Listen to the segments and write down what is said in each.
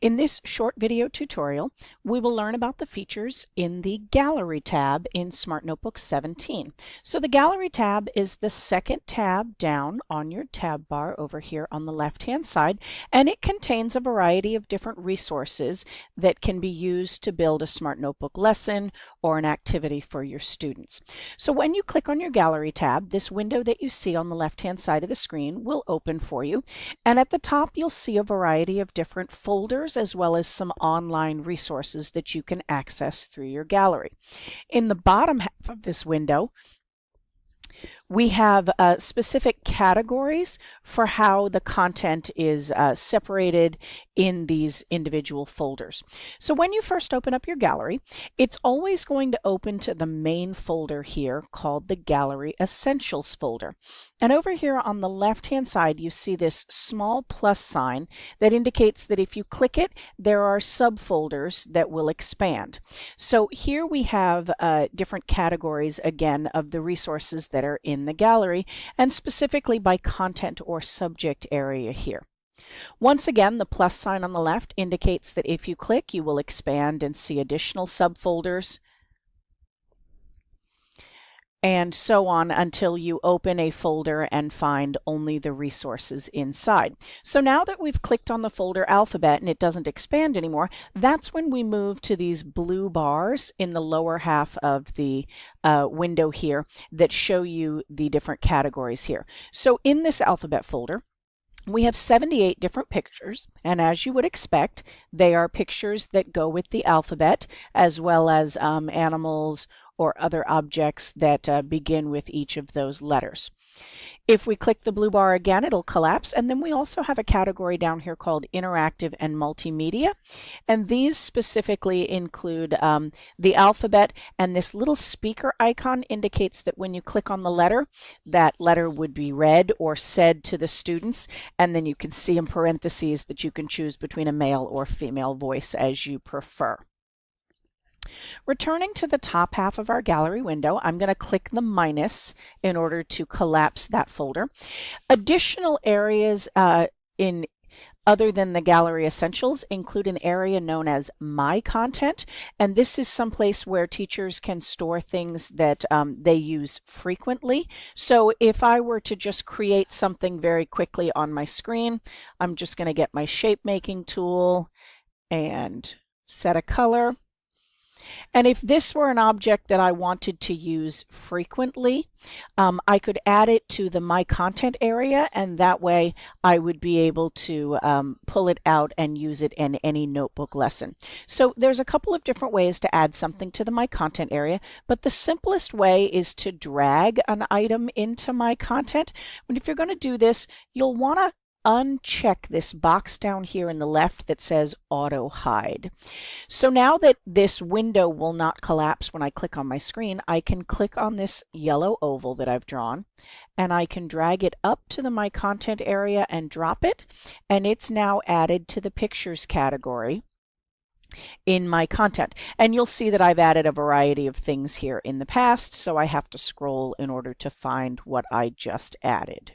In this short video tutorial, we will learn about the features in the Gallery tab in Smart Notebook 17. So the Gallery tab is the second tab down on your tab bar over here on the left-hand side, and it contains a variety of different resources that can be used to build a Smart Notebook lesson or an activity for your students. So when you click on your Gallery tab, this window that you see on the left-hand side of the screen will open for you, and at the top you'll see a variety of different folders as well as some online resources that you can access through your gallery. In the bottom half of this window, we have specific categories for how the content is separated in these individual folders. So when you first open up your gallery, it's always going to open to the main folder here called the Gallery Essentials folder. And over here on the left-hand side, you see this small plus sign that indicates that if you click it, there are subfolders that will expand. So here we have different categories again of the resources that are in the gallery, and specifically by content or subject area here. Once again, the plus sign on the left indicates that if you click, you will expand and see additional subfolders, and so on until you open a folder and find only the resources inside. So now that we've clicked on the folder alphabet and it doesn't expand anymore, that's when we move to these blue bars in the lower half of the window here that show you the different categories here. So in this alphabet folder, we have 78 different pictures, and as you would expect, they are pictures that go with the alphabet, as well as animals or other objects that begin with each of those letters. If we click the blue bar again, it'll collapse, and then we also have a category down here called Interactive and Multimedia, and these specifically include the alphabet, and this little speaker icon indicates that when you click on the letter, that letter would be read or said to the students, and then you can see in parentheses that you can choose between a male or female voice as you prefer. Returning to the top half of our gallery window, I'm going to click the minus in order to collapse that folder. Additional areas other than the Gallery Essentials include an area known as My Content, and this is someplace where teachers can store things that they use frequently. So if I were to just create something very quickly on my screen, I'm just going to get my shape making tool and set a color. And if this were an object that I wanted to use frequently, I could add it to the My Content area, and that way I would be able to pull it out and use it in any notebook lesson. So there's a couple of different ways to add something to the My Content area, but the simplest way is to drag an item into My Content. And if you're going to do this, you'll want to uncheck this box down here in the left that says Auto Hide. So now that this window will not collapse when I click on my screen, I can click on this yellow oval that I've drawn, and I can drag it up to the My Content area and drop it, and it's now added to the Pictures category in My Content. And you'll see that I've added a variety of things here in the past, so I have to scroll in order to find what I just added.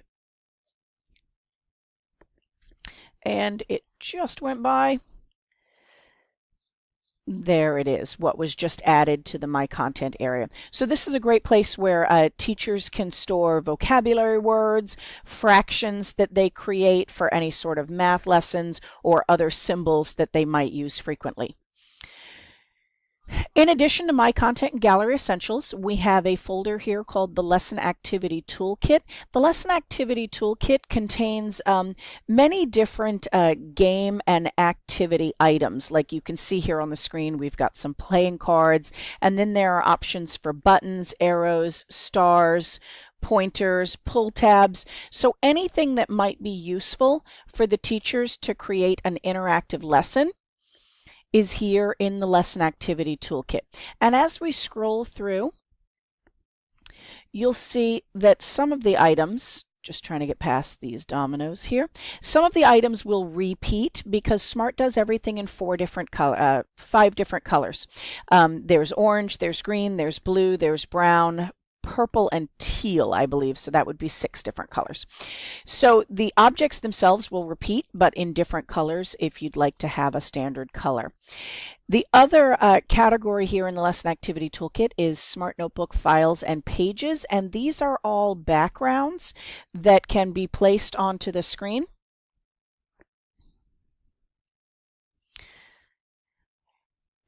And it just went by. There it is, what was just added to the My Content area. So this is a great place where teachers can store vocabulary words, fractions that they create for any sort of math lessons, or other symbols that they might use frequently. In addition to My Content and Gallery Essentials, we have a folder here called the Lesson Activity Toolkit. The Lesson Activity Toolkit contains many different game and activity items. Like you can see here on the screen, we've got some playing cards, and then there are options for buttons, arrows, stars, pointers, pull tabs. So anything that might be useful for the teachers to create an interactive lesson is here in the Lesson Activity Toolkit. And as we scroll through, you'll see that some of the items, just trying to get past these dominoes here, some of the items will repeat because Smart does everything in 5 different colors. There's orange, there's green, there's blue, there's brown, purple and teal, I believe, so that would be 6 different colors. So the objects themselves will repeat, but in different colors if you'd like to have a standard color. The other category here in the Lesson Activity Toolkit is Smart Notebook files and pages, and these are all backgrounds that can be placed onto the screen.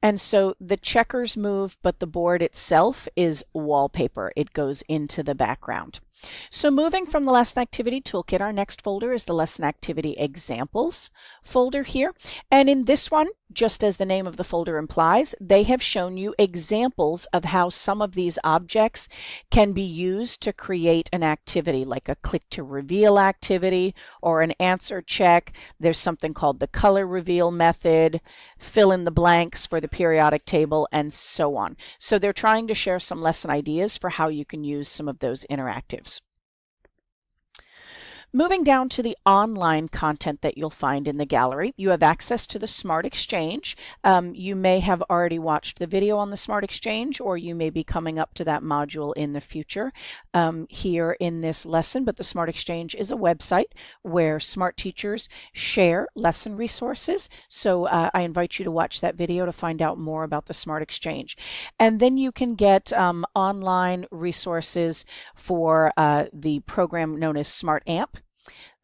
And so the checkers move, but the board itself is wallpaper. It goes into the background. So moving from the Lesson Activity Toolkit, our next folder is the Lesson Activity Examples folder here. And in this one, just as the name of the folder implies, they have shown you examples of how some of these objects can be used to create an activity, like a click to reveal activity or an answer check. There's something called the color reveal method, fill in the blanks for the periodic table, and so on. So they're trying to share some lesson ideas for how you can use some of those interactives. Moving down to the online content that you'll find in the gallery, you have access to the Smart Exchange. You may have already watched the video on the Smart Exchange, or you may be coming up to that module in the future here in this lesson, but the Smart Exchange is a website where smart teachers share lesson resources. So I invite you to watch that video to find out more about the Smart Exchange. And then you can get online resources for the program known as Smart Amp.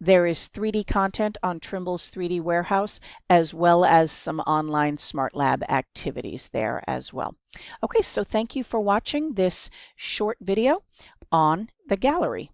There is 3D content on Trimble's 3D Warehouse, as well as some online Smart Lab activities there as well. Okay, so thank you for watching this short video on the gallery.